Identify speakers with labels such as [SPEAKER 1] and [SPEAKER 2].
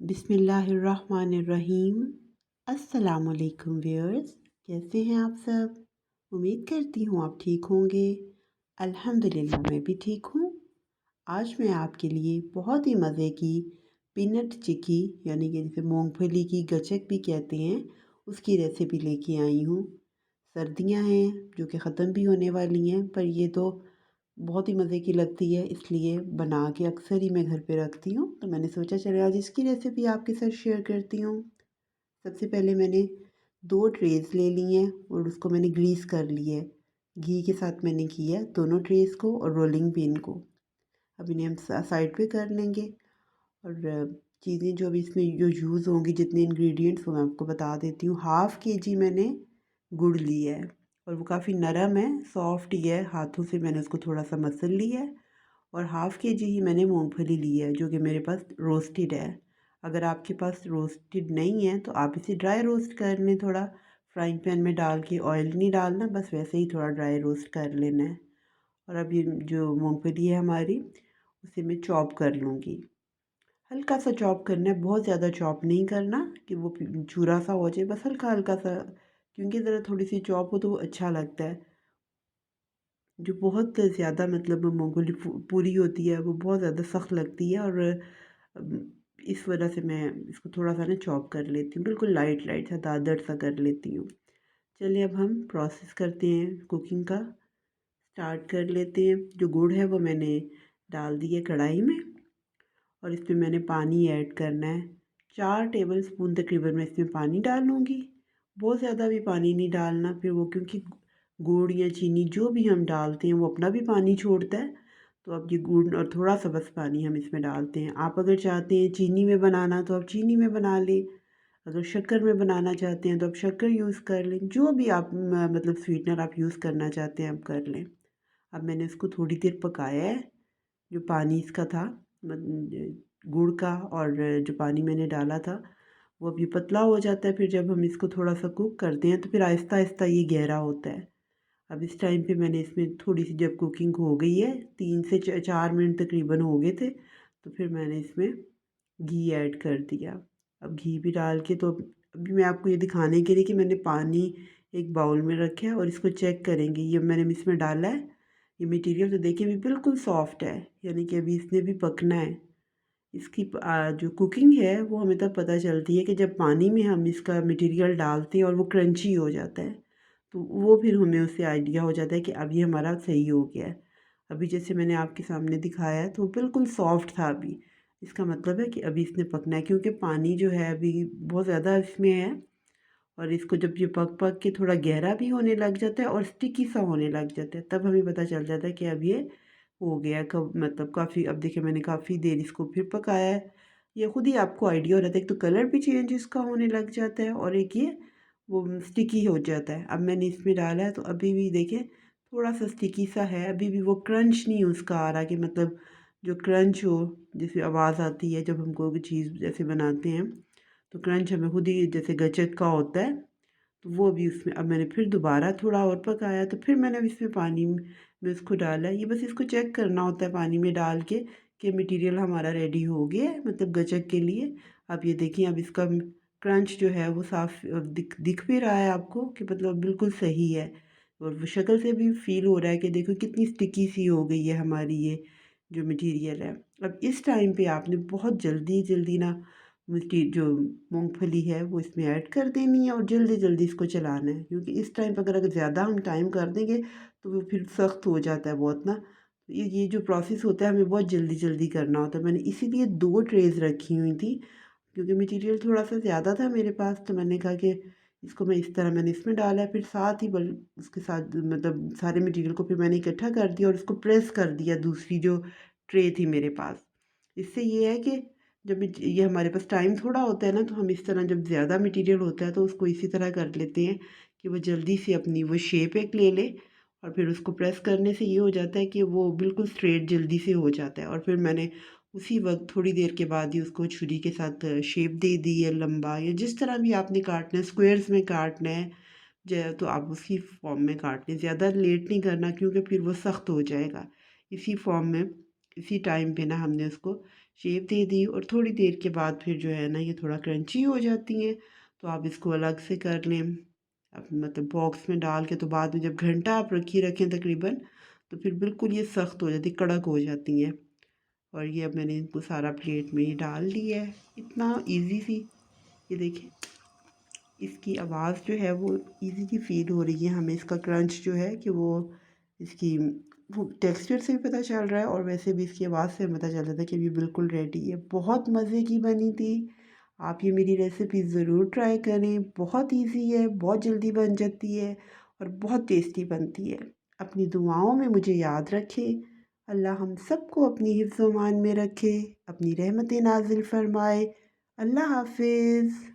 [SPEAKER 1] बिस्मिल्लाहिर्रहमानिर्रहीम। अस्सलामुअलैकुम व्यूअर्स, कैसे हैं आप सब। उम्मीद करती हूँ आप ठीक होंगे। अल्हम्दुलिल्लाह मैं भी ठीक हूँ। आज मैं आपके लिए बहुत ही मज़े की पीनट चिक्की यानी कि जिसे मूंगफली की गचक भी कहते हैं उसकी रेसिपी लेके आई हूँ। सर्दियाँ हैं जो कि ख़त्म भी होने वाली हैं, पर ये तो बहुत ही मज़े की लगती है, इसलिए बना के अक्सर ही मैं घर पे रखती हूँ। तो मैंने सोचा चले आज इसकी रेसिपी आपके साथ शेयर करती हूँ। सबसे पहले मैंने 2 ट्रेज़ ले ली हैं और उसको मैंने ग्रीस कर लिया है। घी के साथ मैंने किया है दोनों ट्रेज़ को और रोलिंग पिन को। अब इन्हें हम साइड पे कर लेंगे और चीज़ें जो भी इसमें जो यूज़ होंगी, जितने इंग्रेडिएंट्स वो मैं आपको बता देती हूँ। हाफ़ केजी मैंने गुड़ लिया है और वो काफ़ी नरम है, सॉफ्ट ही है, हाथों से मैंने उसको थोड़ा सा मसल लिया है। और हाफ़ केजी ही मैंने मूंगफली ली है जो कि मेरे पास रोस्टेड है। अगर आपके पास रोस्टेड नहीं है तो आप इसे ड्राई रोस्ट कर लें, थोड़ा फ्राइंग पैन में डाल के, ऑयल नहीं डालना, बस वैसे ही थोड़ा ड्राई रोस्ट कर लेना है। और अब ये जो मूंगफली है हमारी, उसे मैं चॉप कर लूँगी। हल्का सा चॉप करना है, बहुत ज़्यादा चॉप नहीं करना कि वो चूरा सा हो जाए, बस हल्का हल्का सा, क्योंकि ज़रा थोड़ी सी चॉप हो तो वो अच्छा लगता है। जो बहुत ज़्यादा मतलब मूँगफली पूरी होती है वो बहुत ज़्यादा सख्त लगती है और इस वजह से मैं इसको थोड़ा सा ना चॉप कर लेती हूँ, बिल्कुल लाइट लाइट सा दादड़ सा कर लेती हूँ। चलिए अब हम प्रोसेस करते हैं कुकिंग का, स्टार्ट कर लेते हैं। जो गुड़ है वो मैंने डाल दिया कढ़ाई में और इसमें मैंने पानी ऐड करना है। 4 टेबल स्पून तकरीबन मैं इसमें पानी डालूँगी। बहुत ज़्यादा भी पानी नहीं डालना, फिर वो क्योंकि गुड़ या चीनी जो भी हम डालते हैं वो अपना भी पानी छोड़ता है। तो अब ये गुड़ और थोड़ा सा बस पानी हम इसमें डालते हैं। आप अगर चाहते हैं चीनी में बनाना तो आप चीनी में बना लें, अगर शक्कर में बनाना चाहते हैं तो आप शक्कर यूज़ कर लें, जो भी आप मतलब स्वीटनर आप यूज़ करना चाहते हैं आप कर लें। अब मैंने इसको थोड़ी देर पकाया है। जो पानी इसका था गुड़ का और जो पानी मैंने डाला था वो अभी पतला हो जाता है, फिर जब हम इसको थोड़ा सा कुक करते हैं तो फिर आहिस्ता आहिस्ता ये गहरा होता है। अब इस टाइम पे मैंने इसमें थोड़ी सी, जब कुकिंग हो गई है 3 से 4 मिनट तकरीबन हो गए थे, तो फिर मैंने इसमें घी ऐड कर दिया। अब घी भी डाल के तो अभी मैं आपको ये दिखाने के लिए कि मैंने पानी एक बाउल में रखा है और इसको चेक करेंगे। ये मैंने इसमें डाला है, ये मटेरियल तो देखिए अभी बिल्कुल सॉफ्ट है, यानी कि अभी इसने भी पकना है। इसकी जो कुकिंग है वो हमें तब पता चलती है कि जब पानी में हम इसका मटेरियल डालते हैं और वो क्रंची हो जाता है, तो वो फिर हमें उससे आइडिया हो जाता है कि अब ये हमारा सही हो गया है। अभी जैसे मैंने आपके सामने दिखाया है तो बिल्कुल सॉफ्ट था अभी, इसका मतलब है कि अभी इसने पकना है, क्योंकि पानी जो है अभी बहुत ज़्यादा इसमें है। और इसको जब ये पक पक के थोड़ा गहरा भी होने लग जाता है और स्टिकी सा होने लग जाता है, तब हमें पता चल जाता है कि अब ये हो गया है। कब मतलब काफ़ी, अब देखिए मैंने काफ़ी देर इसको फिर पकाया है। ये खुद ही आपको आइडिया हो जाता है, एक तो कलर भी चेंज इसका होने लग जाता है और एक ये वो स्टिकी हो जाता है। अब मैंने इसमें डाला है तो अभी भी देखिए थोड़ा सा स्टिकी सा है, अभी भी वो क्रंच नहीं उसका आ रहा कि मतलब जो क्रंच हो, जैसे आवाज़ आती है जब हम कोई चीज़ जैसे बनाते हैं तो क्रंच हमें खुद ही जैसे गचक का होता है। तो वो भी उसमें अब मैंने फिर दोबारा थोड़ा और पकाया, तो फिर मैंने अब इसमें पानी में उसको डाला है। ये बस इसको चेक करना होता है पानी में डाल के कि मटेरियल हमारा रेडी हो गया है, मतलब गचक के लिए। अब ये देखिए अब इसका क्रंच जो है वो साफ दिख दिख भी रहा है आपको कि मतलब बिल्कुल सही है, और वो शक्ल से भी फील हो रहा है कि देखो कितनी स्टिकी सी हो गई है हमारी ये जो मटेरियल है। अब इस टाइम पे आपने बहुत जल्दी जल्दी ना उसकी जो मूँगफली है वो इसमें ऐड कर देनी है और जल्दी-जल्दी इसको चलाना है, क्योंकि इस टाइम पे अगर ज़्यादा हम टाइम कर देंगे तो वो फिर सख्त हो जाता है बहुत ना। तो ये जो प्रोसेस होता है हमें बहुत जल्दी-जल्दी करना होता है। मैंने इसीलिए 2 ट्रेज़ रखी हुई थी, क्योंकि मटीरियल थोड़ा-सा ज़्यादा था मेरे पास, तो मैंने कहा कि इसको मैं इस तरह मैंने इसमें डाला है, फिर साथ ही बल उसके साथ मतलब सारे मटीरियल को फिर मैंने इकट्ठा कर दिया और इसको प्रेस कर दिया दूसरी जो ट्रे थी मेरे पास। इससे ये है कि जब ये हमारे पास टाइम थोड़ा होता है ना, तो हम इस तरह जब ज़्यादा मटेरियल होता है तो उसको इसी तरह कर लेते हैं कि वो जल्दी से अपनी वो शेप एक ले ले, और फिर उसको प्रेस करने से ये हो जाता है कि वो बिल्कुल स्ट्रेट जल्दी से हो जाता है। और फिर मैंने उसी वक्त थोड़ी देर के बाद ही उसको छुरी के साथ शेप दे दी है, लंबा या जिस तरह भी आपने काटना है, स्क्वेयर्स में काटना है तो आप उसी फॉर्म में काट लें, ज़्यादा लेट नहीं करना क्योंकि फिर वो सख्त हो जाएगा। इसी फॉर्म में इसी टाइम पे ना हमने उसको शेप दे दी और थोड़ी देर के बाद फिर जो है ना ये थोड़ा क्रंची हो जाती हैं। तो आप इसको अलग से कर लें, अब मतलब बॉक्स में डाल के। तो बाद में जब घंटा आप रखें तकरीबन, तो फिर बिल्कुल ये सख्त हो जाती, कड़क हो जाती हैं। और ये अब मैंने इनको सारा प्लेट में ही डाल दिया है। इतना इजी सी, ये देखिए इसकी आवाज़ जो है वो इजी सी फील हो रही है हमें। इसका क्रंच जो है कि वो इसकी वो टेक्सचर से भी पता चल रहा है और वैसे भी इसकी आवाज़ से पता चल रहा था कि ये बिल्कुल रेडी है। बहुत मज़े की बनी थी। आप ये मेरी रेसिपी ज़रूर ट्राई करें। बहुत इजी है, बहुत जल्दी बन जाती है और बहुत टेस्टी बनती है। अपनी दुआओं में मुझे याद रखें। अल्लाह हम सबको अपनी हिफ्ज़-ओ-मान में रखे, अपनी रहमतें नाज़िल फ़रमाए। अल्लाह हाफ़िज़।